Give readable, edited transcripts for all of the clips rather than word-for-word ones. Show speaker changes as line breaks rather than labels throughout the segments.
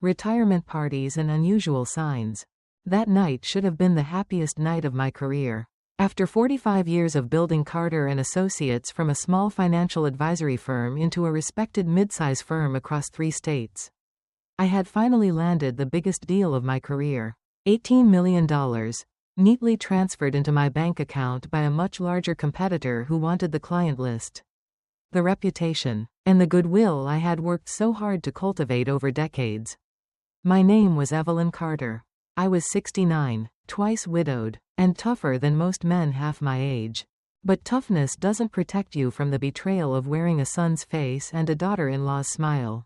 retirement parties and unusual signs. That night should have been the happiest night of my career. After 45 years of building Carter and Associates from a small financial advisory firm into a respected mid-size firm across 3 states, I had finally landed the biggest deal of my career. $18 million, neatly transferred into my bank account by a much larger competitor who wanted the client list. The reputation and the goodwill I had worked so hard to cultivate over decades. My name was Evelyn Carter. I was 69, twice widowed, and tougher than most men half my age. But toughness doesn't protect you from the betrayal of wearing a son's face and a daughter-in-law's smile.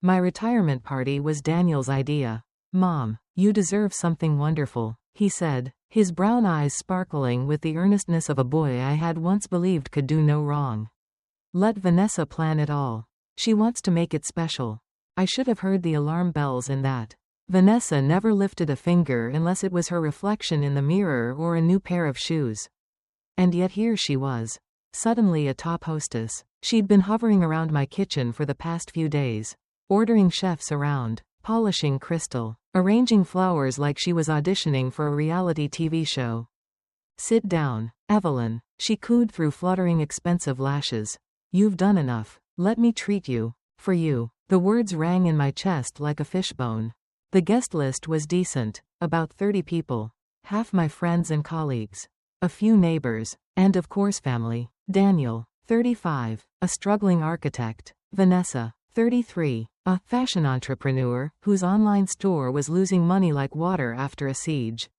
My retirement party was Daniel's idea. "Mom, you deserve something wonderful," he said, his brown eyes sparkling with the earnestness of a boy I had once believed could do no wrong. "Let Vanessa plan it all. She wants to make it special." I should have heard the alarm bells in that. Vanessa never lifted a finger unless it was her reflection in the mirror or a new pair of shoes. And yet here she was, suddenly a top hostess. She'd been hovering around my kitchen for the past few days, ordering chefs around, polishing crystal, arranging flowers like she was auditioning for a reality TV show. "Sit down, Evelyn," she cooed through fluttering expensive lashes. "You've done enough. Let me treat you. For you." The words rang in my chest like a fishbone. The guest list was decent, about 30 people. Half my friends and colleagues. A few neighbors, and of course family. Daniel, 35, a struggling architect. Vanessa, 33, a fashion entrepreneur whose online store was losing money like water after a siege.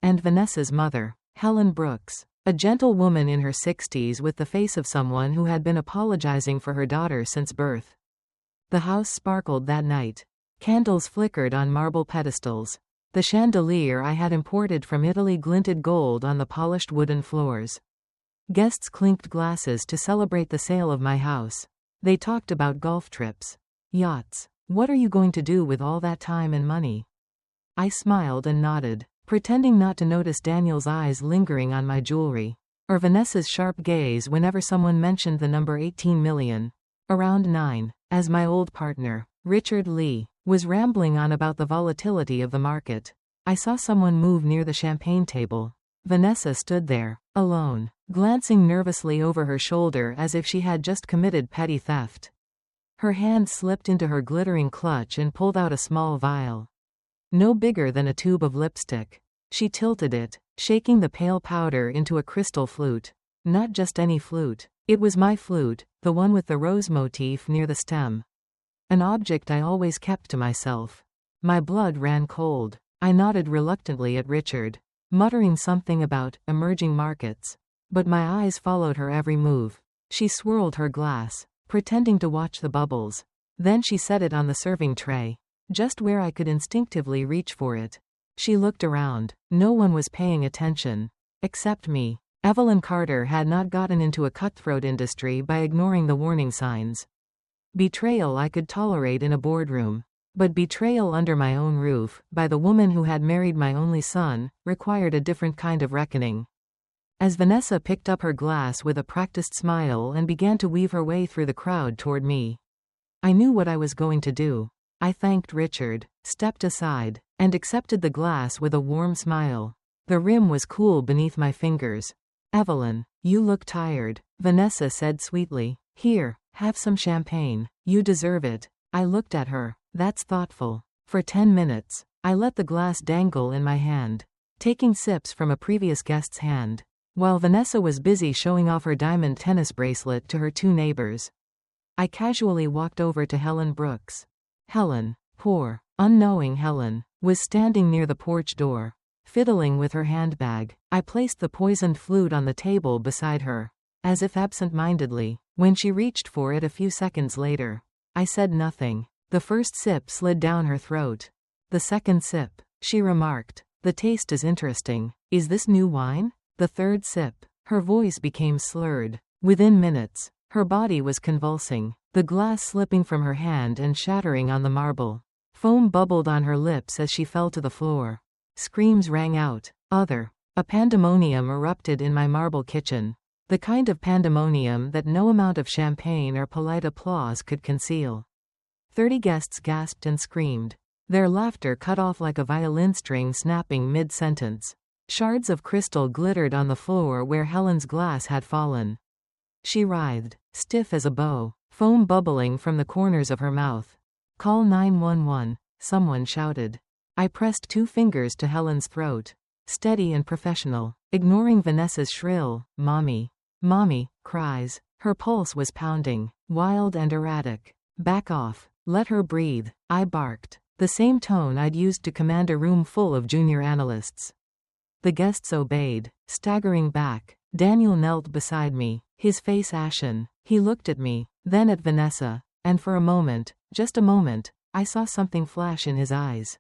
And Vanessa's mother, Helen Brooks, a gentle woman in her 60s with the face of someone who had been apologizing for her daughter since birth. The house sparkled that night. Candles flickered on marble pedestals. The chandelier I had imported from Italy glinted gold on the polished wooden floors. Guests clinked glasses to celebrate the sale of my house. They talked about golf trips, yachts. "What are you going to do with all that time and money?" I smiled and nodded, pretending not to notice Daniel's eyes lingering on my jewelry, or Vanessa's sharp gaze whenever someone mentioned the number 18 million. Around 9, as my old partner, Richard Lee, was rambling on about the volatility of the market, I saw someone move near the champagne table. Vanessa stood there, alone, glancing nervously over her shoulder as if she had just committed petty theft. Her hand slipped into her glittering clutch and pulled out a small vial. No bigger than a tube of lipstick. She tilted it, shaking the pale powder into a crystal flute. Not just any flute. It was my flute, the one with the rose motif near the stem. An object I always kept to myself. My blood ran cold. I nodded reluctantly at Richard, muttering something about emerging markets. But my eyes followed her every move. She swirled her glass, pretending to watch the bubbles. Then she set it on the serving tray, just where I could instinctively reach for it. She looked around. No one was paying attention. Except me. Evelyn Carter had not gotten into a cutthroat industry by ignoring the warning signs. Betrayal I could tolerate in a boardroom. But betrayal under my own roof, by the woman who had married my only son, required a different kind of reckoning. As Vanessa picked up her glass with a practiced smile and began to weave her way through the crowd toward me, I knew what I was going to do. I thanked Richard, stepped aside, and accepted the glass with a warm smile. The rim was cool beneath my fingers. "Evelyn, you look tired," Vanessa said sweetly. "Here, have some champagne. You deserve it." I looked at her. "That's thoughtful." For 10 minutes, I let the glass dangle in my hand, taking sips from a previous guest's hand, while Vanessa was busy showing off her diamond tennis bracelet to her 2 neighbors. I casually walked over to Helen Brooks. Helen, poor, unknowing Helen, was standing near the porch door, fiddling with her handbag. I placed the poisoned flute on the table beside her, as if absent-mindedly. When she reached for it a few seconds later, I said nothing. The first sip slid down her throat. "The second sip," she remarked. "The taste is interesting. Is this new wine?" The third sip. Her voice became slurred. Within minutes, her body was convulsing, the glass slipping from her hand and shattering on the marble. Foam bubbled on her lips as she fell to the floor. Screams rang out. A pandemonium erupted in my marble kitchen. The kind of pandemonium that no amount of champagne or polite applause could conceal. 30 guests gasped and screamed. Their laughter cut off like a violin string snapping mid-sentence. Shards of crystal glittered on the floor where Helen's glass had fallen. She writhed, stiff as a bow, foam bubbling from the corners of her mouth. "Call 911, someone shouted. I pressed 2 fingers to Helen's throat. Steady and professional, ignoring Vanessa's shrill, "Mommy, Mommy," cries. Her pulse was pounding, wild and erratic. "Back off. Let her breathe," I barked, the same tone I'd used to command a room full of junior analysts. The guests obeyed, staggering back. Daniel knelt beside me, his face ashen. He looked at me, then at Vanessa, and for a moment, just a moment, I saw something flash in his eyes.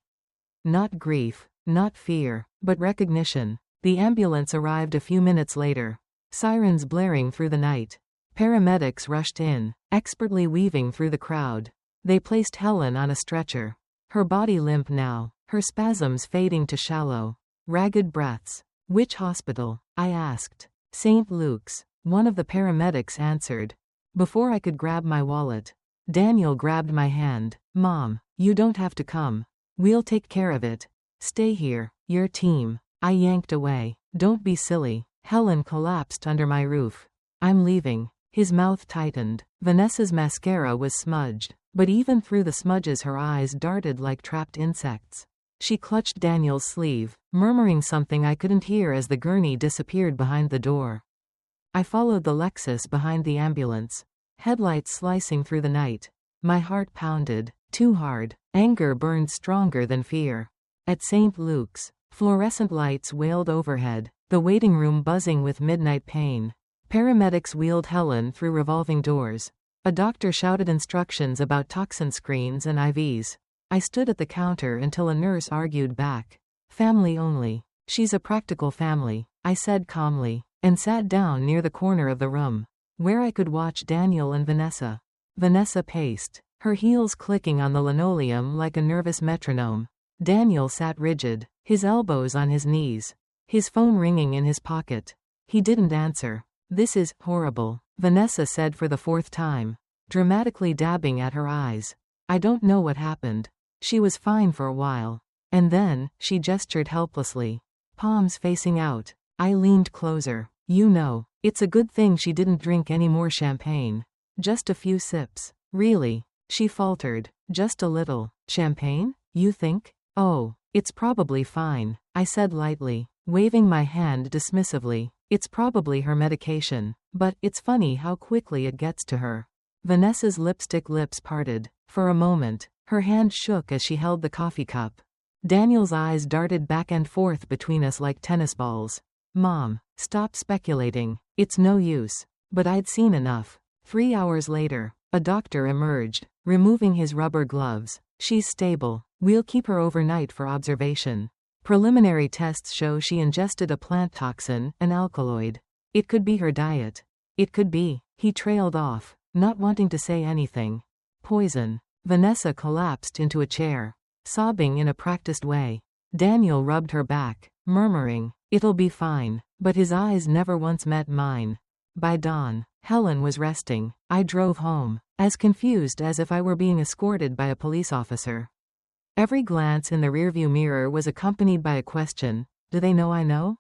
Not grief, not fear, but recognition. The ambulance arrived a few minutes later. Sirens blaring through the night. Paramedics rushed in, expertly weaving through the crowd. They placed Helen on a stretcher. Her body limp now, her spasms fading to shallow, ragged breaths. "Which hospital?" I asked. "St. Luke's," one of the paramedics answered. Before I could grab my wallet, Daniel grabbed my hand. "Mom, you don't have to come. We'll take care of it. Stay here, your team." I yanked away. "Don't be silly." Helen collapsed under my roof. "I'm leaving." His mouth tightened. Vanessa's mascara was smudged, but even through the smudges her eyes darted like trapped insects. She clutched Daniel's sleeve, murmuring something I couldn't hear as the gurney disappeared behind the door. I followed the Lexus behind the ambulance, headlights slicing through the night. My heart pounded, too hard. Anger burned stronger than fear. At St. Luke's, fluorescent lights wailed overhead, the waiting room buzzing with midnight pain. Paramedics wheeled Helen through revolving doors. A doctor shouted instructions about toxin screens and IVs. I stood at the counter until a nurse argued back. "Family only. She's a practical family," I said calmly, and sat down near the corner of the room, where I could watch Daniel and Vanessa. Vanessa paced, her heels clicking on the linoleum like a nervous metronome. Daniel sat rigid, his elbows on his knees, his phone ringing in his pocket. He didn't answer. "This is horrible," Vanessa said for the 4th time, dramatically dabbing at her eyes. "I don't know what happened. She was fine for a while. And then," she gestured helplessly, palms facing out. I leaned closer. "You know, it's a good thing she didn't drink any more champagne. Just a few sips." "Really?" she faltered. "Just a little. Champagne, you think?" "Oh, it's probably fine," I said lightly, waving my hand dismissively. "It's probably her medication. But it's funny how quickly it gets to her." Vanessa's lipstick lips parted. For a moment, her hand shook as she held the coffee cup. Daniel's eyes darted back and forth between us like tennis balls. "Mom, stop speculating. It's no use." But I'd seen enough. 3 hours later, a doctor emerged, removing his rubber gloves. "She's stable. We'll keep her overnight for observation. Preliminary tests show she ingested a plant toxin, an alkaloid. It could be her diet. It could be." He trailed off, not wanting to say anything. "Poison." Vanessa collapsed into a chair, sobbing in a practiced way. Daniel rubbed her back, murmuring, "It'll be fine," but his eyes never once met mine. By dawn, Helen was resting. I drove home, as confused as if I were being escorted by a police officer. Every glance in the rearview mirror was accompanied by a question: "Do they know I know?"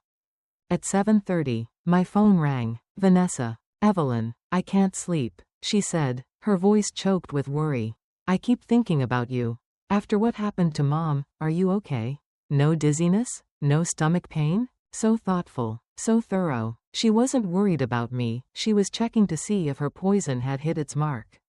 At 7:30, my phone rang. "Vanessa." "Evelyn, I can't sleep," she said, her voice choked with worry. "I keep thinking about you. After what happened to Mom, are you okay? No dizziness? No stomach pain?" So thoughtful, so thorough. She wasn't worried about me, she was checking to see if her poison had hit its mark.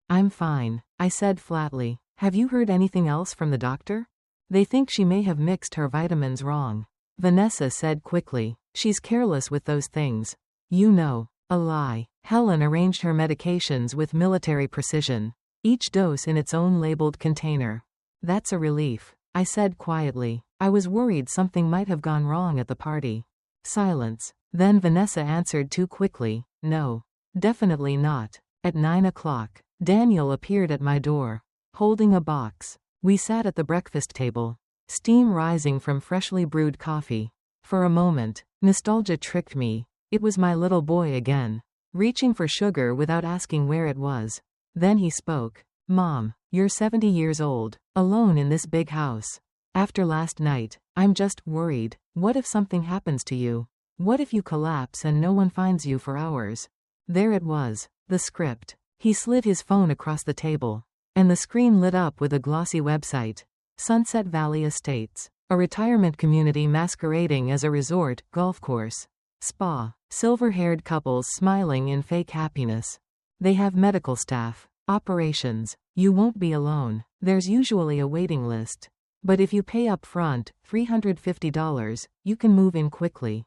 "I'm fine," I said flatly. "Have you heard anything else from the doctor?" "They think she may have mixed her vitamins wrong," Vanessa said quickly. "She's careless with those things. You know." A lie. Helen arranged her medications with military precision, each dose in its own labeled container. "That's a relief," I said quietly. I was worried something might have gone wrong at the party. Silence. Then Vanessa answered too quickly, "No. Definitely not." At 9 o'clock, Daniel appeared at my door, holding a box. We sat at the breakfast table, steam rising from freshly brewed coffee. For a moment, nostalgia tricked me. It was my little boy again, reaching for sugar without asking where it was. Then he spoke. "Mom, you're 70 years old. Alone in this big house. After last night, I'm just worried. What if something happens to you? What if you collapse and no one finds you for hours? There it was, the script. He slid his phone across the table, and the screen lit up with a glossy website. Sunset Valley Estates. A retirement community masquerading as a resort, golf course, spa, silver-haired couples smiling in fake happiness. They have medical staff, operations. You won't be alone. There's usually a waiting list. But if you pay up front, $350, you can move in quickly.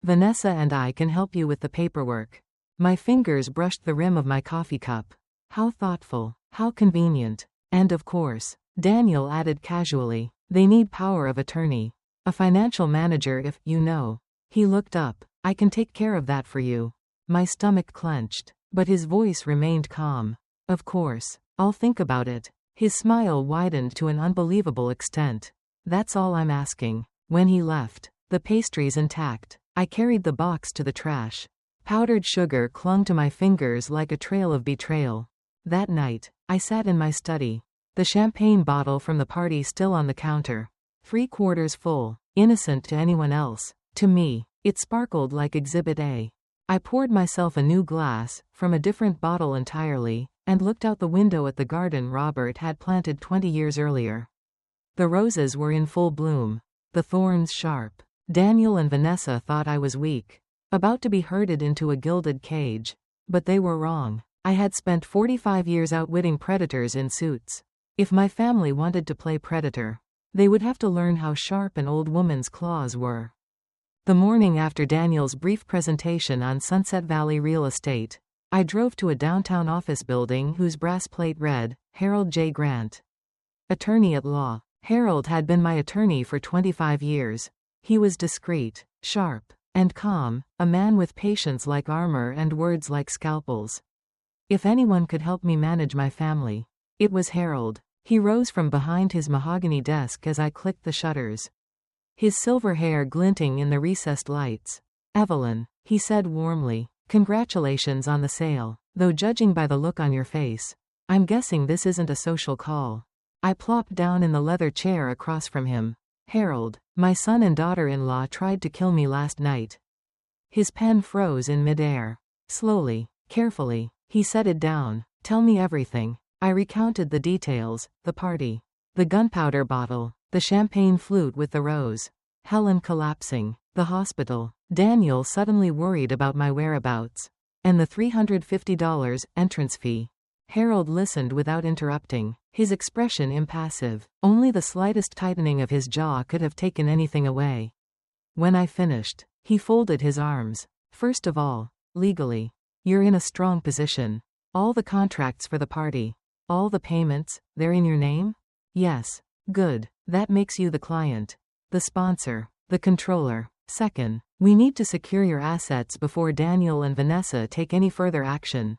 Vanessa and I can help you with the paperwork. My fingers brushed the rim of my coffee cup. How thoughtful, how convenient. And of course, Daniel added casually, they need power of attorney. A financial manager if, you know. He looked up. I can take care of that for you. My stomach clenched, but his voice remained calm. Of course, I'll think about it. His smile widened to an unbelievable extent. That's all I'm asking. When he left, the pastries intact, I carried the box to the trash. Powdered sugar clung to my fingers like a trail of betrayal. That night, I sat in my study. The champagne bottle from the party still on the counter. 3/4 full, innocent to anyone else. To me, it sparkled like Exhibit A. I poured myself a new glass, from a different bottle entirely, and looked out the window at the garden Robert had planted 20 years earlier. The roses were in full bloom, the thorns sharp. Daniel and Vanessa thought I was weak, about to be herded into a gilded cage. But they were wrong. I had spent 45 years outwitting predators in suits. If my family wanted to play predator, they would have to learn how sharp an old woman's claws were. The morning after Daniel's brief presentation on Sunset Valley real estate, I drove to a downtown office building whose brass plate read, Harold J. Grant, attorney at law. Harold had been my attorney for 25 years. He was discreet, sharp, and calm, a man with patience like armor and words like scalpels. If anyone could help me manage my family, it was Harold. He rose from behind his mahogany desk as I clicked the shutters, his silver hair glinting in the recessed lights. Evelyn, he said warmly, congratulations on the sale, though judging by the look on your face, I'm guessing this isn't a social call. I plopped down in the leather chair across from him. Harold, my son and daughter-in-law tried to kill me last night. His pen froze in midair. Slowly, carefully, he set it down. Tell me everything. I recounted the details, the party, the gunpowder bottle, the champagne flute with the rose, Helen collapsing, the hospital, Daniel suddenly worried about my whereabouts, and the $350 entrance fee. Harold listened without interrupting, his expression impassive. Only the slightest tightening of his jaw could have taken anything away. When I finished, he folded his arms. First of all, legally, you're in a strong position. All the contracts for the party, all the payments, they're in your name? Yes. Good. That makes you the client, the sponsor, the controller. Second, we need to secure your assets before Daniel and Vanessa take any further action.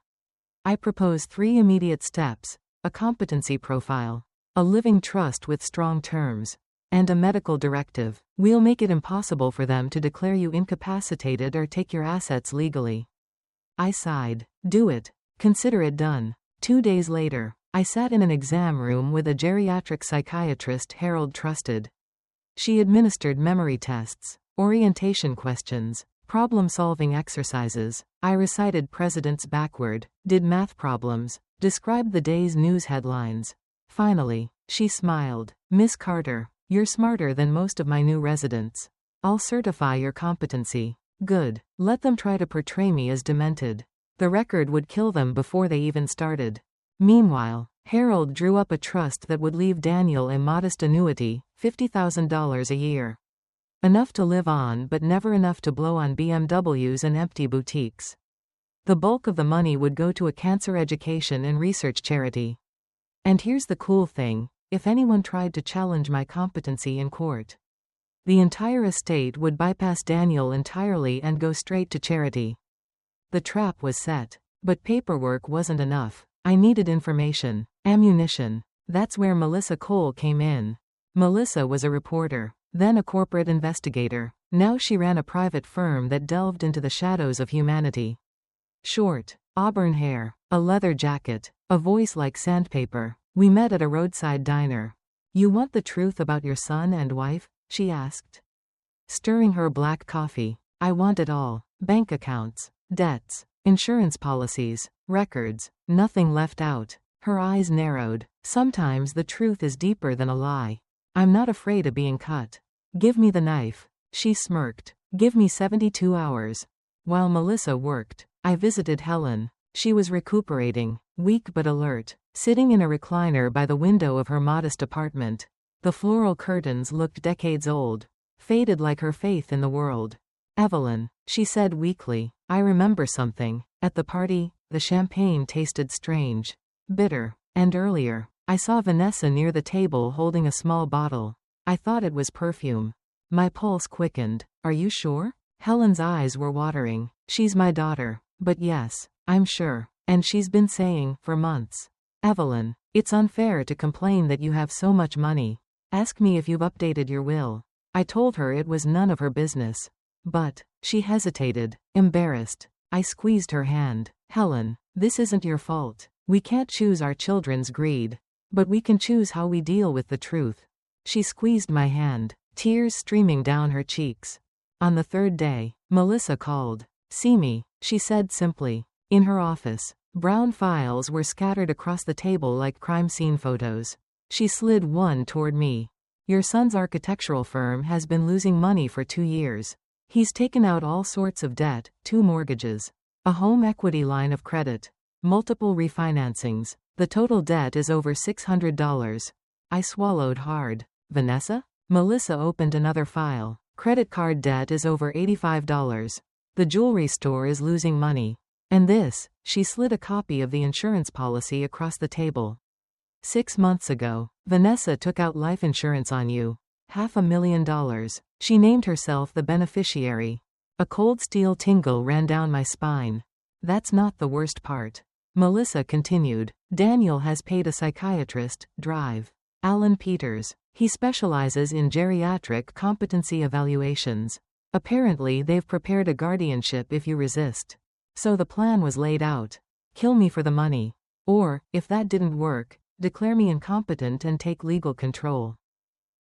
I propose 3 immediate steps: a competency profile, a living trust with strong terms, and a medical directive. We'll make it impossible for them to declare you incapacitated or take your assets legally. I sighed. Do it. Consider it done. 2 days later, I sat in an exam room with a geriatric psychiatrist Harold trusted. She administered memory tests, orientation questions, problem-solving exercises. I recited presidents backward, did math problems, described the day's news headlines. Finally, she smiled. Miss Carter, you're smarter than most of my new residents. I'll certify your competency. Good. Let them try to portray me as demented. The record would kill them before they even started. Meanwhile, Harold drew up a trust that would leave Daniel a modest annuity, $50,000 a year. Enough to live on but never enough to blow on BMWs and empty boutiques. The bulk of the money would go to a cancer education and research charity. And here's the cool thing, if anyone tried to challenge my competency in court, the entire estate would bypass Daniel entirely and go straight to charity. The trap was set. But paperwork wasn't enough. I needed information, ammunition. That's where Melissa Cole came in. Melissa was a reporter, then a corporate investigator. Now she ran a private firm that delved into the shadows of humanity. Short, auburn hair, a leather jacket, a voice like sandpaper. We met at a roadside diner. You want the truth about your son and wife? She asked. Stirring her black coffee. I want it all. Bank accounts, debts, insurance policies, records, nothing left out. Her eyes narrowed. Sometimes the truth is deeper than a lie. I'm not afraid of being cut. Give me the knife. She smirked. Give me 72 hours. While Melissa worked, I visited Helen. She was recuperating, weak but alert, sitting in a recliner by the window of her modest apartment. The floral curtains looked decades old, faded like her faith in the world. Evelyn, she said weakly, I remember something. At the party, the champagne tasted strange, bitter, and earlier, I saw Vanessa near the table holding a small bottle. I thought it was perfume. My pulse quickened. Are you sure? Helen's eyes were watering. She's my daughter. But yes, I'm sure. And she's been saying, for months. Evelyn, it's unfair to complain that you have so much money. Ask me if you've updated your will. I told her it was none of her business. But, she hesitated, embarrassed. I squeezed her hand. Helen, this isn't your fault. We can't choose our children's greed. But we can choose how we deal with the truth. She squeezed my hand, tears streaming down her cheeks. On the third day, Melissa called. See me, she said simply. In her office, brown files were scattered across the table like crime scene photos. She slid one toward me. Your son's architectural firm has been losing money for 2 years. He's taken out all sorts of debt, 2 mortgages, a home equity line of credit, multiple refinancings. The total debt is over $600. I swallowed hard. Vanessa? Melissa opened another file. Credit card debt is over $85. The jewelry store is losing money. And this, she slid a copy of the insurance policy across the table. 6 months ago, Vanessa took out life insurance on you. $500,000. She named herself the beneficiary. A cold steel tingle ran down my spine. That's not the worst part. Melissa continued. Daniel has paid a psychiatrist, Drive. Alan Peters. He specializes in geriatric competency evaluations. Apparently they've prepared a guardianship if you resist. So the plan was laid out. Kill me for the money. Or, if that didn't work, declare me incompetent and take legal control.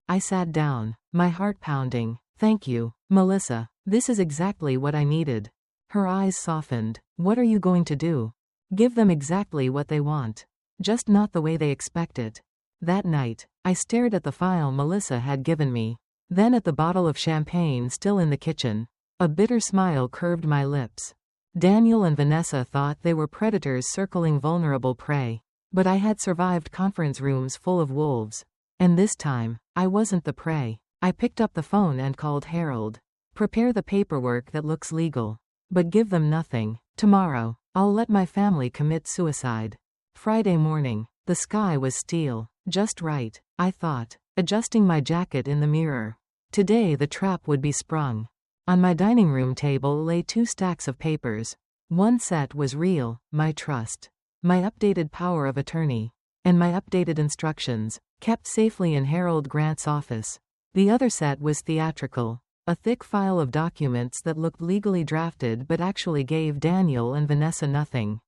I sat down, my heart pounding. Thank you, Melissa. This is exactly what I needed. Her eyes softened. What are you going to do? Give them exactly what they want. Just not the way they expect it. That night, I stared at the file Melissa had given me. Then at the bottle of champagne still in the kitchen. A bitter smile curved my lips. Daniel and Vanessa thought they were predators circling vulnerable prey. But I had survived conference rooms full of wolves. And this time, I wasn't the prey. I picked up the phone and called Harold. Prepare the paperwork that looks legal. But give them nothing. Tomorrow, I'll let my family commit suicide. Friday morning, the sky was steel. Just right, I thought, adjusting my jacket in the mirror. Today the trap would be sprung. On my dining room table lay 2 stacks of papers. One set was real, my trust, my updated power of attorney, and my updated instructions, kept safely in Harold Grant's office. The other set was theatrical, a thick file of documents that looked legally drafted but actually gave Daniel and Vanessa nothing.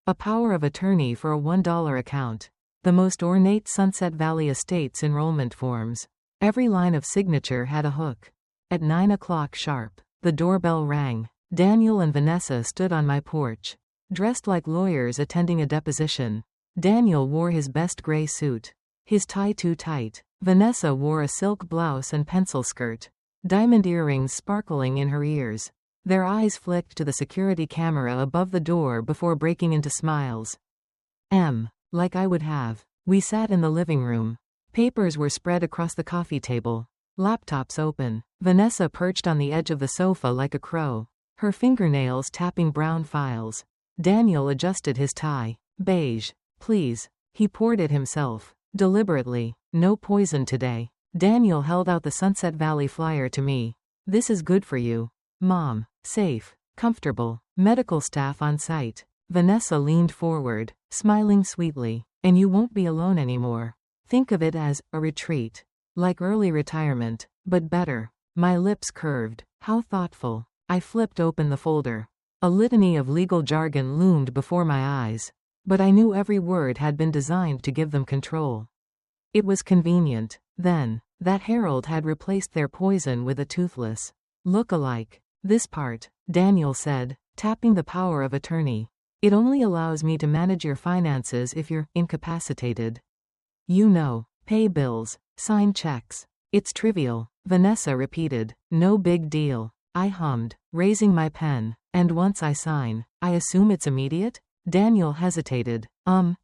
A power of attorney for a $1 account. The most ornate Sunset Valley Estates enrollment forms. Every line of signature had a hook. At 9 o'clock sharp, the doorbell rang. Daniel and Vanessa stood on my porch, dressed like lawyers attending a deposition. Daniel wore his best gray suit, his tie too tight. Vanessa wore a silk blouse and pencil skirt, diamond earrings sparkling in her ears. Their eyes flicked to the security camera above the door before breaking into smiles. Like I would have. We sat in the living room. Papers were spread across the coffee table. Laptops open. Vanessa perched on the edge of the sofa like a crow, her fingernails tapping brown files. Daniel adjusted his tie. Beige. Please. He poured it himself. Deliberately. No poison today. Daniel held out the Sunset Valley flyer to me. This is good for you. Mom. Safe. Comfortable. Medical staff on site. Vanessa leaned forward, smiling sweetly. And you won't be alone anymore. Think of it as a retreat. Like early retirement, but better. My lips curved. How thoughtful. I flipped open the folder. A litany of legal jargon loomed before my eyes. but I knew every word had been designed to give them control. It was convenient, then, that Harold had replaced their poison with a toothless look-alike. This part, Daniel said, tapping the power of attorney. It only allows me to manage your finances if you're incapacitated. You know, pay bills, sign checks. It's trivial, Vanessa repeated. No big deal. I hummed, raising my pen. And once I sign, I assume it's immediate? Daniel hesitated.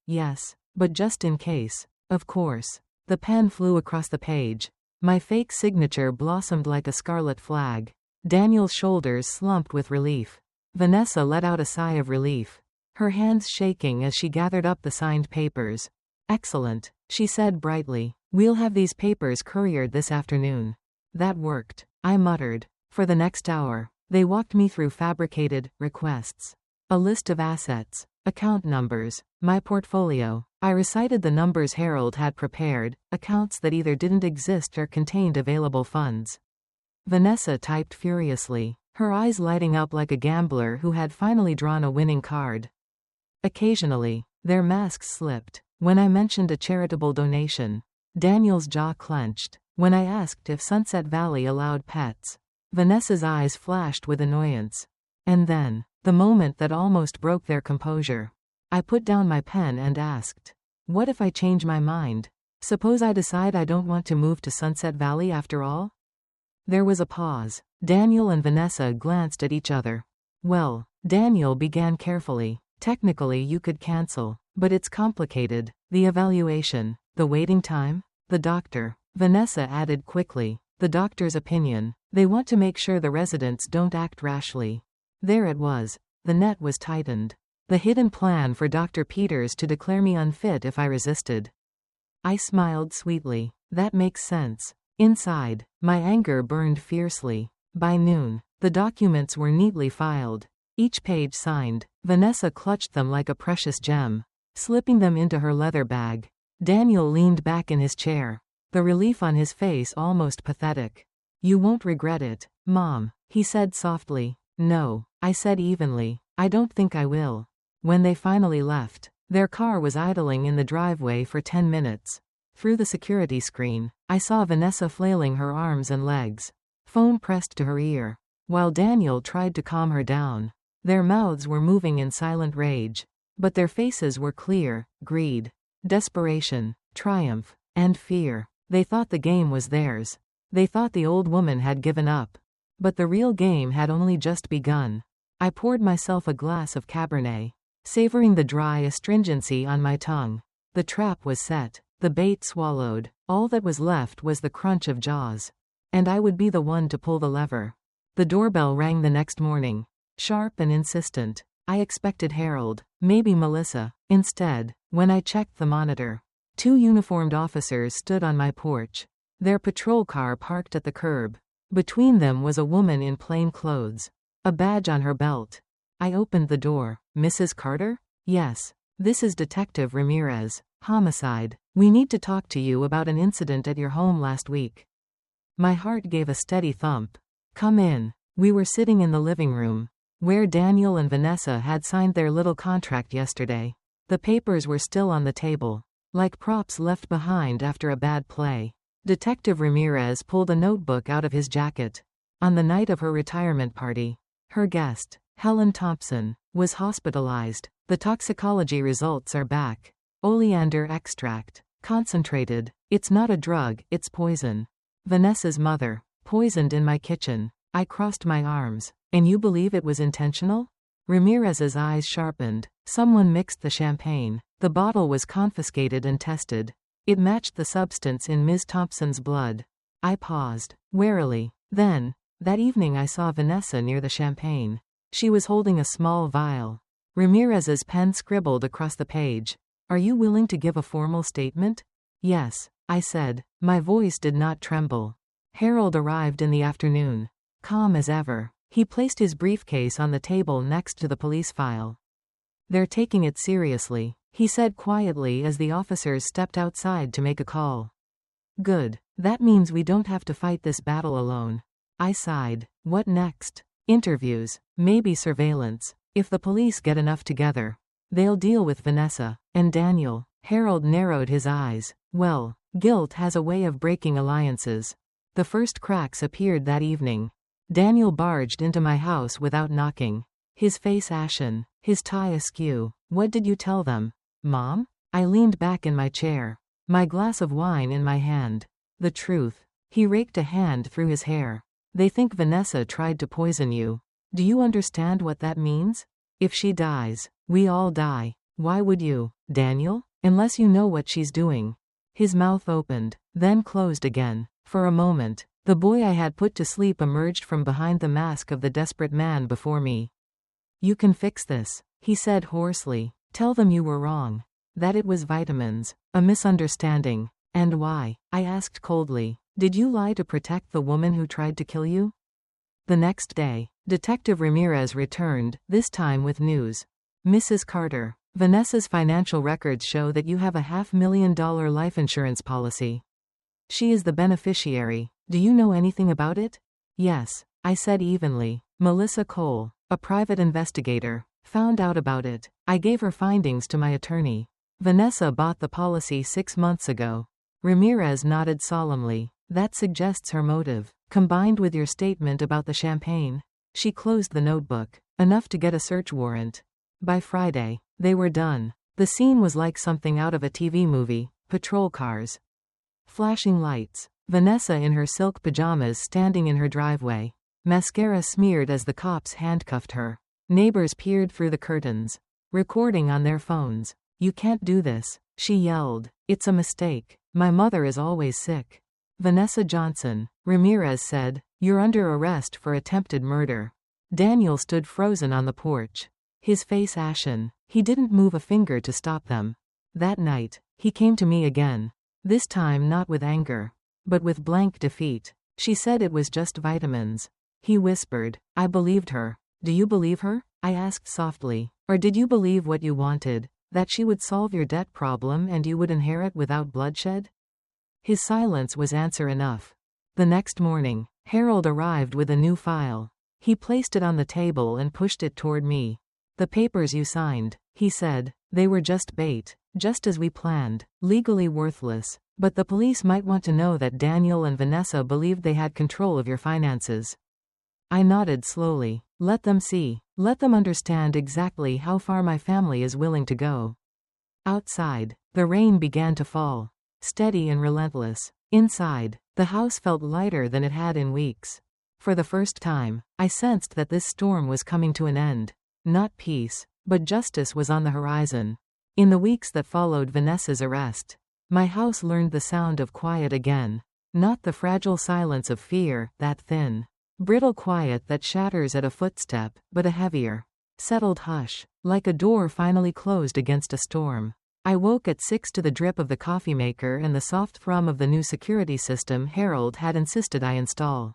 Yes, but just in case. Of course. The pen flew across the page. My fake signature blossomed like a scarlet flag. Daniel's shoulders slumped with relief. Vanessa let out a sigh of relief, her hands shaking as she gathered up the signed papers. Excellent, she said brightly. We'll have these papers couriered this afternoon. That worked, I muttered. For the next hour, they walked me through fabricated requests. A list of assets, account numbers, my portfolio. I recited the numbers Harold had prepared, accounts that either didn't exist or contained available funds. Vanessa typed furiously, her eyes lighting up like a gambler who had finally drawn a winning card. Occasionally, their masks slipped. When I mentioned a charitable donation, Daniel's jaw clenched. When I asked if Sunset Valley allowed pets, Vanessa's eyes flashed with annoyance. And then, the moment that almost broke their composure, I put down my pen and asked, what if I change my mind? Suppose I decide I don't want to move to Sunset Valley after all? There was a pause. Daniel and Vanessa glanced at each other. Well, Daniel began carefully. Technically you could cancel, but it's complicated. The evaluation, the waiting time, the doctor. Vanessa added quickly, the doctor's opinion. They want to make sure the residents don't act rashly. There it was. The net was tightened. The hidden plan for Dr. Peters to declare me unfit if I resisted. I smiled sweetly. That makes sense. Inside, my anger burned fiercely. By noon, the documents were neatly filed, each page signed. Vanessa clutched them like a precious gem, slipping them into her leather bag. Daniel leaned back in his chair, the relief on his face almost pathetic. You won't regret it, Mom, he said softly. No, I said evenly. I don't think I will. When they finally left, their car was idling in the driveway for 10 minutes. Through the security screen, I saw Vanessa flailing her arms and legs, phone pressed to her ear, while Daniel tried to calm her down. Their mouths were moving in silent rage, but their faces were clear: greed, desperation, triumph, and fear. They thought the game was theirs. They thought the old woman had given up. But the real game had only just begun. I poured myself a glass of Cabernet, savoring the dry astringency on my tongue. The trap was set, the bait swallowed. All that was left was the crunch of jaws. And I would be the one to pull the lever. The doorbell rang the next morning, sharp and insistent. I expected Harold, maybe Melissa. Instead, when I checked the monitor, 2 uniformed officers stood on my porch, their patrol car parked at the curb. Between them was a woman in plain clothes, a badge on her belt. I opened the door. Mrs. Carter? Yes. This is Detective Ramirez. Homicide. We need to talk to you about an incident at your home last week. My heart gave a steady thump. Come in. We were sitting in the living room, where Daniel and Vanessa had signed their little contract yesterday. The papers were still on the table, like props left behind after a bad play. Detective Ramirez pulled a notebook out of his jacket. On the night of her retirement party, her guest, Helen Thompson, was hospitalized. The toxicology results are back. Oleander extract. Concentrated. It's not a drug, it's poison. Vanessa's mother, poisoned in my kitchen. I crossed my arms. And you believe it was intentional? Ramirez's eyes sharpened. Someone mixed the champagne. The bottle was confiscated and tested. It matched the substance in Ms. Thompson's blood. I paused, warily. Then, that evening I saw Vanessa near the champagne. She was holding a small vial. Ramirez's pen scribbled across the page. Are you willing to give a formal statement? Yes, I said. My voice did not tremble. Harold arrived in the afternoon, calm as ever. He placed his briefcase on the table next to the police file. They're taking it seriously, he said quietly as the officers stepped outside to make a call. Good. That means we don't have to fight this battle alone. I sighed. What next? Interviews. Maybe surveillance. If the police get enough together. They'll deal with Vanessa. And Daniel. Harold narrowed his eyes. Well, guilt has a way of breaking alliances. The first cracks appeared that evening. Daniel barged into my house without knocking. His face ashen, his tie askew. What did you tell them? Mom? I leaned back in my chair, my glass of wine in my hand. The truth. He raked a hand through his hair. They think Vanessa tried to poison you. Do you understand what that means? If she dies, we all die. Why would you, Daniel? Unless you know what she's doing. His mouth opened, then closed again. For a moment, the boy I had put to sleep emerged from behind the mask of the desperate man before me. You can fix this, he said hoarsely. Tell them you were wrong. That it was vitamins, a misunderstanding. And why? I asked coldly. Did you lie to protect the woman who tried to kill you? The next day, Detective Ramirez returned, this time with news. Mrs. Carter, Vanessa's financial records show that you have a $500,000 life insurance policy. She is the beneficiary. Do you know anything about it? Yes, I said evenly. Melissa Cole, a private investigator, found out about it. I gave her findings to my attorney. Vanessa bought the policy 6 months ago. Ramirez nodded solemnly. That suggests her motive, combined with your statement about the champagne. She closed the notebook, enough to get a search warrant. By Friday, they were done. The scene was like something out of a TV movie. Patrol cars, flashing lights, Vanessa in her silk pajamas standing in her driveway. Mascara smeared as the cops handcuffed her. Neighbors peered through the curtains, recording on their phones. You can't do this, she yelled. It's a mistake. My mother is always sick. Vanessa Johnson, Ramirez said, you're under arrest for attempted murder. Daniel stood frozen on the porch, his face ashen. He didn't move a finger to stop them. That night, he came to me again. This time not with anger, but with blank defeat. She said it was just vitamins. He whispered. I believed her. Do you believe her? I asked softly. Or did you believe what you wanted? That she would solve your debt problem and you would inherit without bloodshed? His silence was answer enough. The next morning, Harold arrived with a new file. He placed it on the table and pushed it toward me. The papers you signed, he said, they were just bait, just as we planned, legally worthless. But the police might want to know that Daniel and Vanessa believed they had control of your finances. I nodded slowly. Let them see. Let them understand exactly how far my family is willing to go. Outside, the rain began to fall. Steady and relentless. Inside, the house felt lighter than it had in weeks. For the first time, I sensed that this storm was coming to an end. Not peace, but justice was on the horizon. In the weeks that followed Vanessa's arrest, my house learned the sound of quiet again. Not the fragile silence of fear, that thin, brittle quiet that shatters at a footstep, but a heavier, settled hush, like a door finally closed against a storm. I woke at 6 to the drip of the coffee maker and the soft thrum of the new security system Harold had insisted I install.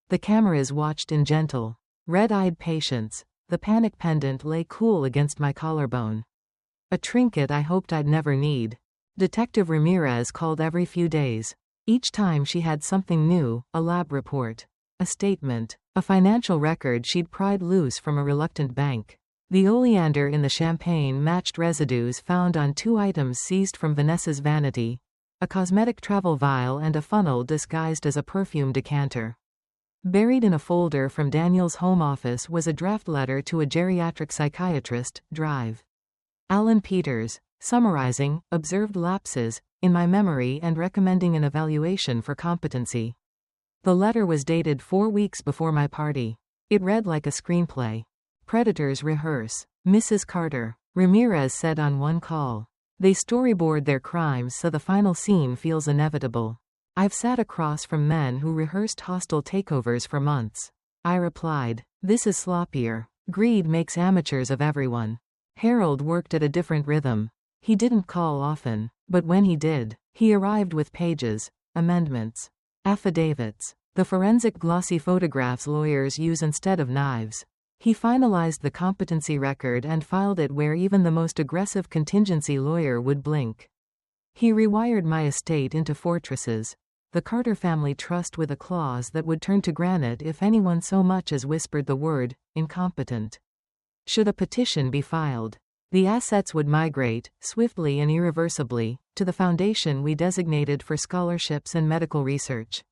The cameras watched in gentle, red-eyed patience. The panic pendant lay cool against my collarbone. A trinket I hoped I'd never need. Detective Ramirez called every few days. Each time she had something new, a lab report, a statement, a financial record she'd pried loose from a reluctant bank. The oleander in the champagne matched residues found on 2 items seized from Vanessa's vanity, a cosmetic travel vial and a funnel disguised as a perfume decanter. Buried in a folder from Daniel's home office was a draft letter to a geriatric psychiatrist, Drive. Alan Peters, summarizing, observed lapses in my memory and recommending an evaluation for competency. The letter was dated 4 weeks before my party. It read like a screenplay. Predators rehearse. Mrs. Carter, Ramirez said on one call. They storyboard their crimes so the final scene feels inevitable. I've sat across from men who rehearsed hostile takeovers for months. I replied, this is sloppier. Greed makes amateurs of everyone. Harold worked at a different rhythm. He didn't call often, but when he did, he arrived with pages, amendments, affidavits, the forensic glossy photographs lawyers use instead of knives. He finalized the competency record and filed it where even the most aggressive contingency lawyer would blink. He rewired my estate into fortresses. The Carter family trust with a clause that would turn to granite if anyone so much as whispered the word, incompetent. Should a petition be filed, The assets would migrate, swiftly and irreversibly, to the foundation we designated for scholarships and medical research.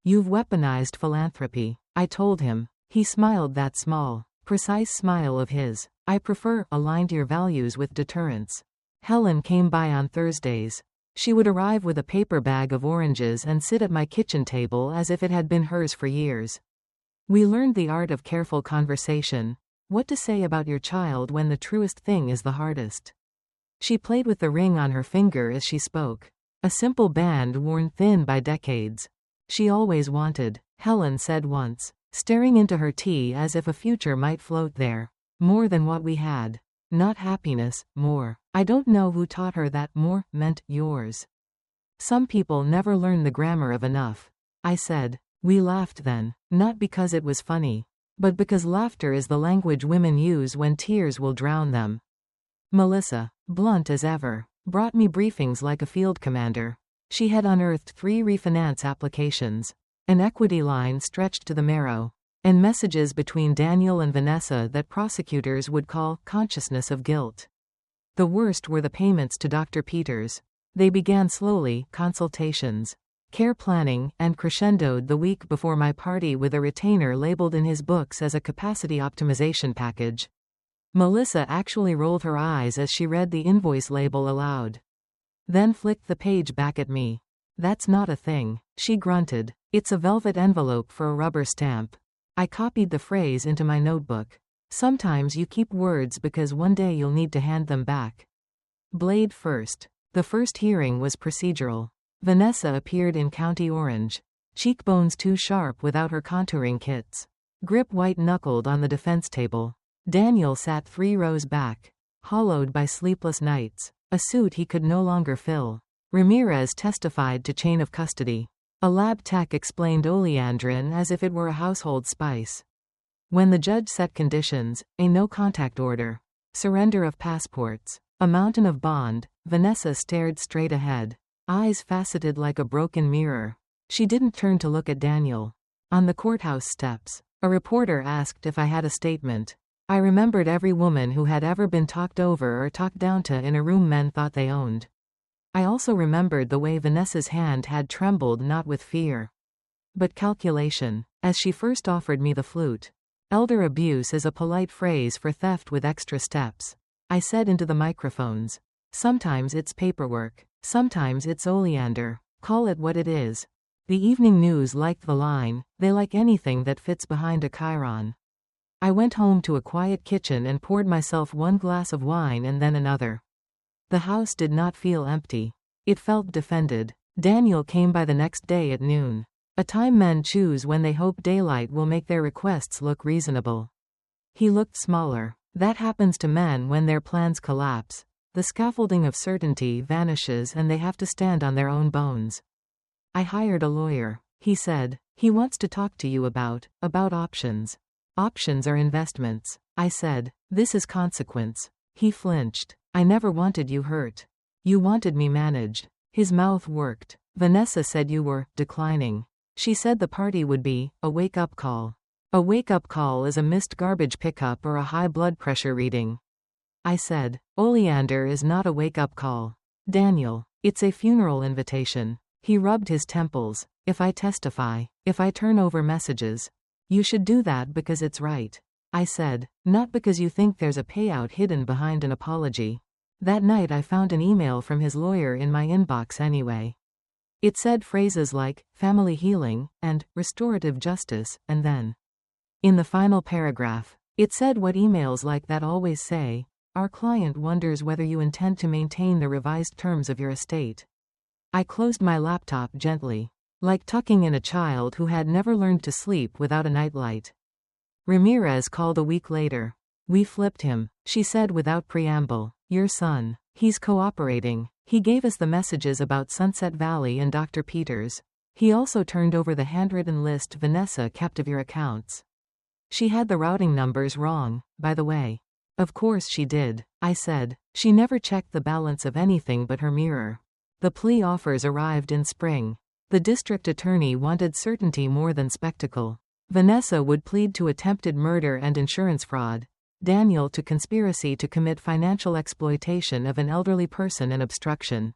You've weaponized philanthropy, I told him. He smiled, that small, precise smile of his. I prefer, aligned your values with deterrence. Helen came by on Thursdays. She would arrive with a paper bag of oranges and sit at my kitchen table as if it had been hers for years. We learned the art of careful conversation. What to say about your child when the truest thing is the hardest. She played with the ring on her finger as she spoke. A simple band worn thin by decades. She always wanted, Helen said once, staring into her tea as if a future might float there. More than what we had. Not happiness, more. I don't know who taught her that more meant yours. Some people never learn the grammar of enough. I said. We laughed then, not because it was funny, but because laughter is the language women use when tears will drown them. Melissa, blunt as ever, brought me briefings like a field commander. She had unearthed 3 refinance applications, an equity line stretched to the marrow, and messages between Daniel and Vanessa that prosecutors would call consciousness of guilt. The worst were the payments to Dr. Peters. They began slowly, consultations, care planning, and crescendoed the week before my party with a retainer labeled in his books as a capacity optimization package. Melissa actually rolled her eyes as she read the invoice label aloud. Then flicked the page back at me. That's not a thing, she grunted. It's a velvet envelope for a rubber stamp. I copied the phrase into my notebook. Sometimes you keep words because one day you'll need to hand them back. Blade first. The first hearing was procedural. Vanessa appeared in County Orange. Cheekbones too sharp without her contouring kits. Grip white-knuckled on the defense table. Daniel sat 3 rows back. Hollowed by sleepless nights. A suit he could no longer fill. Ramirez testified to chain of custody. A lab tech explained oleandrin as if it were a household spice. When the judge set conditions, a no-contact order, surrender of passports, a mountain of bond, Vanessa stared straight ahead. Eyes faceted like a broken mirror. She didn't turn to look at Daniel. On the courthouse steps, a reporter asked if I had a statement. I remembered every woman who had ever been talked over or talked down to in a room men thought they owned. I also remembered the way Vanessa's hand had trembled, not with fear, but calculation, as she first offered me the flute. Elder abuse is a polite phrase for theft with extra steps, I said into the microphones. Sometimes it's paperwork. Sometimes it's oleander. Call it what it is. The evening news liked the line, they like anything that fits behind a chyron. I went home to a quiet kitchen and poured myself 1 glass of wine and then another. The house did not feel empty. It felt defended. Daniel came by the next day at noon. A time men choose when they hope daylight will make their requests look reasonable. He looked smaller. That happens to men when their plans collapse. The scaffolding of certainty vanishes and they have to stand on their own bones. I hired a lawyer, he said. He wants to talk to you about options. Options are investments, I said. This is consequence. He flinched. I never wanted you hurt. You wanted me managed. His mouth worked. Vanessa said you were declining. She said the party would be a wake-up call. A wake-up call is a missed garbage pickup or a high blood pressure reading. I said, oleander is not a wake-up call. Daniel, it's a funeral invitation. He rubbed his temples. If I testify, if I turn over messages, you should do that because it's right. I said, not because you think there's a payout hidden behind an apology. That night I found an email from his lawyer in my inbox anyway. It said phrases like, family healing, and restorative justice, and then, in the final paragraph, it said what emails like that always say. Our client wonders whether you intend to maintain the revised terms of your estate. I closed my laptop gently, like tucking in a child who had never learned to sleep without a nightlight. Ramirez called a week later. We flipped him, she said without preamble. Your son. He's cooperating. He gave us the messages about Sunset Valley and Dr. Peters. He also turned over the handwritten list Vanessa kept of your accounts. She had the routing numbers wrong, by the way. Of course she did, I said. She never checked the balance of anything but her mirror. The plea offers arrived in spring. The district attorney wanted certainty more than spectacle. Vanessa would plead to attempted murder and insurance fraud. Daniel to conspiracy to commit financial exploitation of an elderly person and obstruction.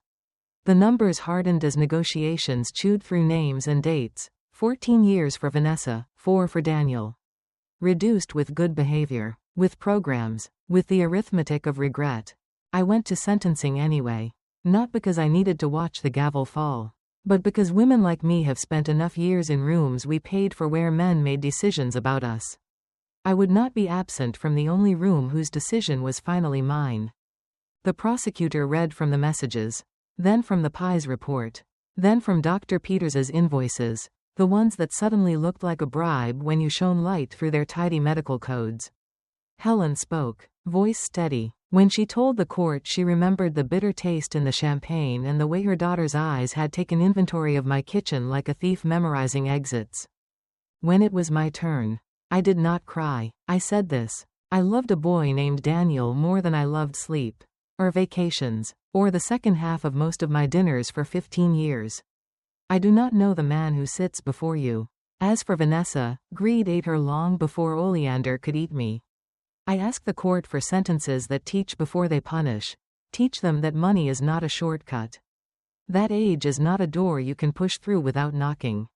The numbers hardened as negotiations chewed through names and dates. 14 years for Vanessa, 4 for Daniel. Reduced with good behavior. With programs. With the arithmetic of regret. I went to sentencing anyway. Not because I needed to watch the gavel fall. But because women like me have spent enough years in rooms we paid for where men made decisions about us. I would not be absent from the only room whose decision was finally mine. The prosecutor read from the messages. Then from the Pye's report. Then from Dr. Peters's invoices. The ones that suddenly looked like a bribe when you shone light through their tidy medical codes. Helen spoke, voice steady. When she told the court she remembered the bitter taste in the champagne and the way her daughter's eyes had taken inventory of my kitchen like a thief memorizing exits. When it was my turn. I did not cry. I said this. I loved a boy named Daniel more than I loved sleep. Or vacations. Or the second half of most of my dinners for 15 years. I do not know the man who sits before you. As for Vanessa, greed ate her long before oleander could eat me. I ask the court for sentences that teach before they punish. Teach them that money is not a shortcut. That age is not a door you can push through without knocking.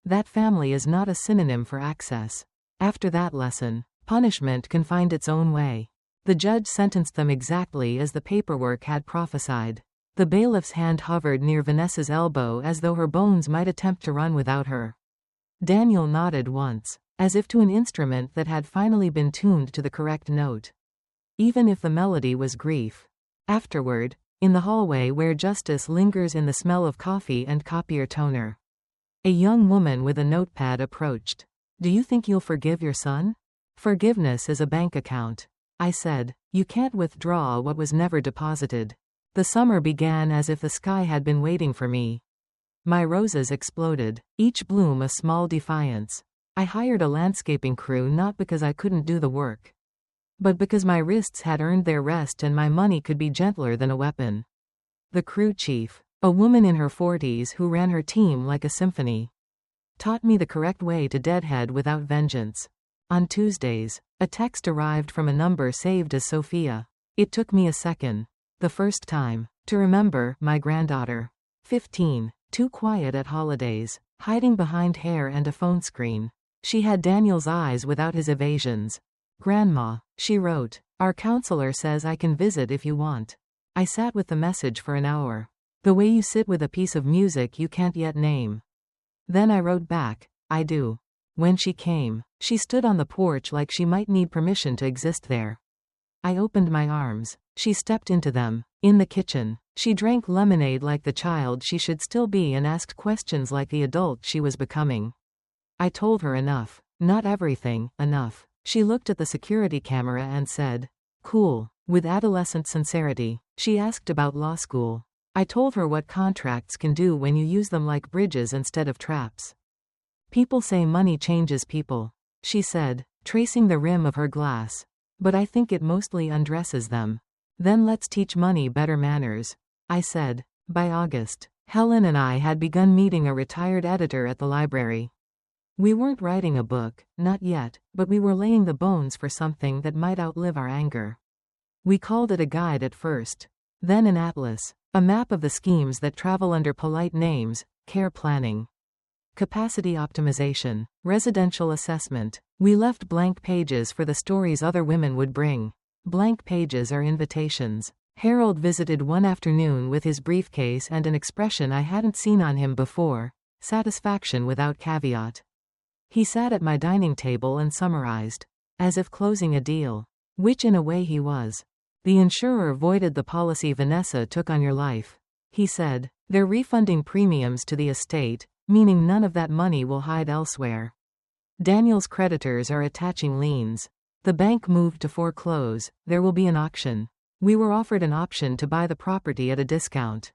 That family is not a synonym for access. After that lesson, punishment can find its own way. The judge sentenced them exactly as the paperwork had prophesied. The bailiff's hand hovered near Vanessa's elbow as though her bones might attempt to run without her. Daniel nodded once, as if to an instrument that had finally been tuned to the correct note. Even if the melody was grief. Afterward, in the hallway where justice lingers in the smell of coffee and copier toner. A young woman with a notepad approached. Do you think you'll forgive your son? Forgiveness is a bank account. I said, you can't withdraw what was never deposited. The summer began as if the sky had been waiting for me. My roses exploded, each bloom a small defiance. I hired a landscaping crew not because I couldn't do the work, but because my wrists had earned their rest and my money could be gentler than a weapon. The crew chief, a woman in her 40s who ran her team like a symphony, taught me the correct way to deadhead without vengeance. On Tuesdays, a text arrived from a number saved as Sophia. It took me a second. The first time. To remember, my granddaughter. 15. Too quiet at holidays. Hiding behind hair and a phone screen. She had Daniel's eyes without his evasions. Grandma, she wrote, our counselor says I can visit if you want. I sat with the message for an hour. The way you sit with a piece of music you can't yet name. Then I wrote back, I do. When she came, she stood on the porch like she might need permission to exist there. I opened my arms. She stepped into them. In the kitchen, she drank lemonade like the child she should still be and asked questions like the adult she was becoming. I told her enough. Not everything, enough. She looked at the security camera and said, cool. With adolescent sincerity, she asked about law school. I told her what contracts can do when you use them like bridges instead of traps. People say money changes people, she said, tracing the rim of her glass. But I think it mostly undresses them. Then let's teach money better manners. I said. By August, Helen and I had begun meeting a retired editor at the library. We weren't writing a book, not yet, but we were laying the bones for something that might outlive our anger. We called it a guide at first. Then an atlas, a map of the schemes that travel under polite names, care planning, capacity optimization, residential assessment. We left blank pages for the stories other women would bring. Blank pages are invitations. Harold visited one afternoon with his briefcase and an expression I hadn't seen on him before, satisfaction without caveat. He sat at my dining table and summarized, as if closing a deal, which in a way he was. The insurer voided the policy Vanessa took on your life. He said, they're refunding premiums to the estate, meaning none of that money will hide elsewhere. Daniel's creditors are attaching liens. The bank moved to foreclose. There will be an auction. We were offered an option to buy the property at a discount.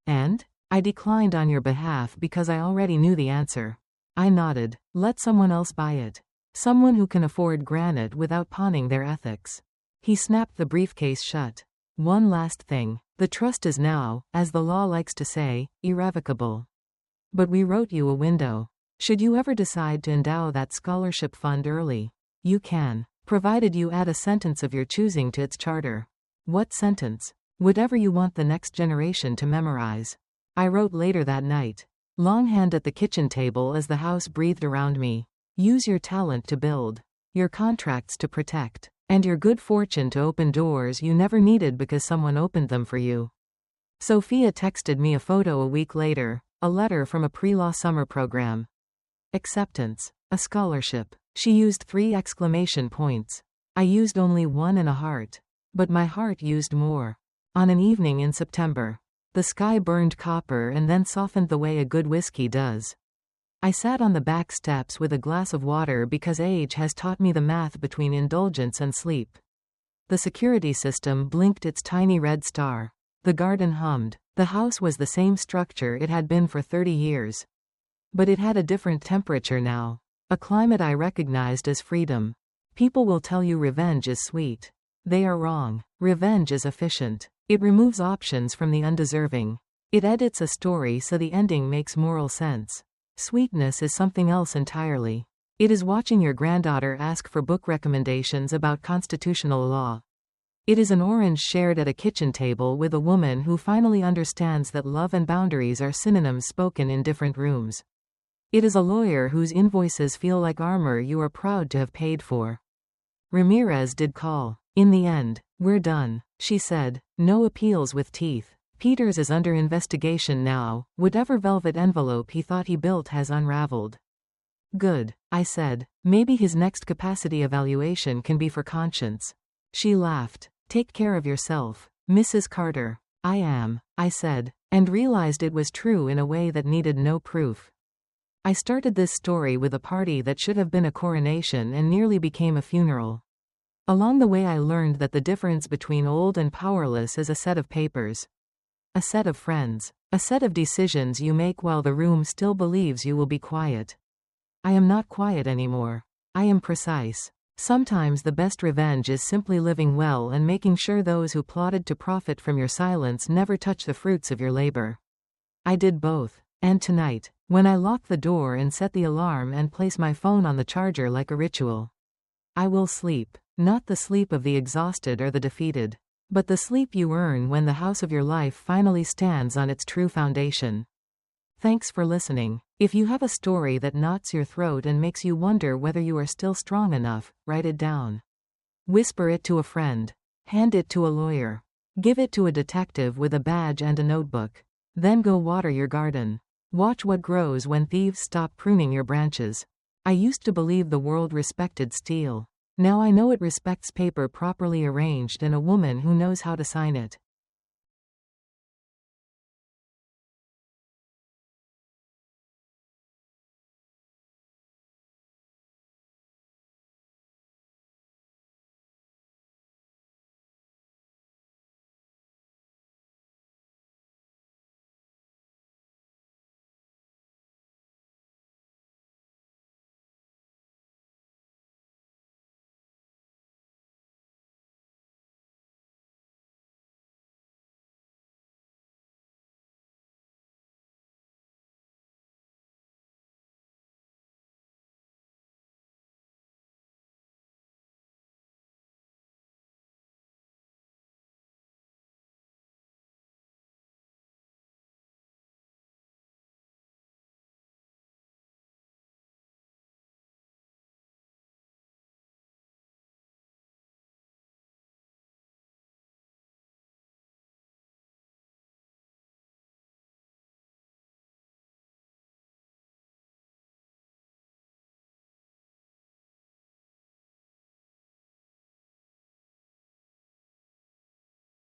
And? I declined on your behalf because I already knew the answer. I nodded. Let someone else buy it. Someone who can afford granite without pawning their ethics. He snapped the briefcase shut. One last thing. The trust is now, as the law likes to say, irrevocable. But we wrote you a window. Should you ever decide to endow that scholarship fund early, you can. provided you add a sentence of your choosing to its charter. What sentence? Whatever you want the next generation to memorize. I wrote later that night. Longhand at the kitchen table as the house breathed around me. Use your talent to build, your contracts to protect, and your good fortune to open doors you never needed because someone opened them for you. Sophia texted me a photo a week later, a letter from a pre-law summer program. Acceptance. A scholarship. She used 3 exclamation points. I used only 1 and a heart. But my heart used more. On an evening in September. The sky burned copper and then softened the way a good whiskey does. I sat on the back steps with a glass of water because age has taught me the math between indulgence and sleep. The security system blinked its tiny red star. The garden hummed. The house was the same structure it had been for 30 years. But it had a different temperature now. A climate I recognized as freedom. People will tell you revenge is sweet. They are wrong. Revenge is efficient. It removes options from the undeserving. It edits a story so the ending makes moral sense. Sweetness is something else entirely. It is watching your granddaughter ask for book recommendations about constitutional law. It is an orange shared at a kitchen table with a woman who finally understands that love and boundaries are synonyms spoken in different rooms. It is a lawyer whose invoices feel like armor you are proud to have paid for. Ramirez did call. In the end, we're done, she said. No appeals with teeth. Peters is under investigation now. Whatever velvet envelope he thought he built has unraveled. Good, I said. Maybe his next capacity evaluation can be for conscience. She laughed. Take care of yourself, Mrs. Carter. I am, I said, and realized it was true in a way that needed no proof. I started this story with a party that should have been a coronation and nearly became a funeral. Along the way I learned that the difference between old and powerless is a set of papers. A set of friends. A set of decisions you make while the room still believes you will be quiet. I am not quiet anymore. I am precise. Sometimes the best revenge is simply living well and making sure those who plotted to profit from your silence never touch the fruits of your labor. I did both. And tonight, when I lock the door and set the alarm and place my phone on the charger like a ritual, I will sleep. Not the sleep of the exhausted or the defeated, but the sleep you earn when the house of your life finally stands on its true foundation. Thanks for listening. If you have a story that knots your throat and makes you wonder whether you are still strong enough, write it down. Whisper it to a friend. Hand it to a lawyer. Give it to a detective with a badge and a notebook. Then go water your garden. Watch what grows when thieves stop pruning your branches. I used to believe the world respected steel. Now I know it respects paper properly arranged and a woman who knows how to sign it.